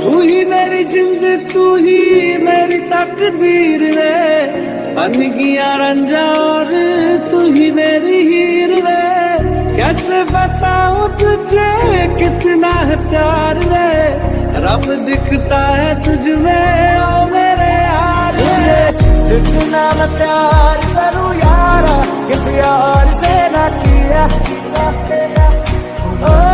तू ही मेरी जिंद, तू ही मेरी तकदीर रे, बन गया रंजा और तू ही मेरी हीर रे। कैसे बताऊं तुझे कितना है प्यार रे, रब दिखता है तुझ में ओ मेरे यार रे। जितना मैं प्यार करूं यारा, किसी और से ना किया, किया, किया। ओ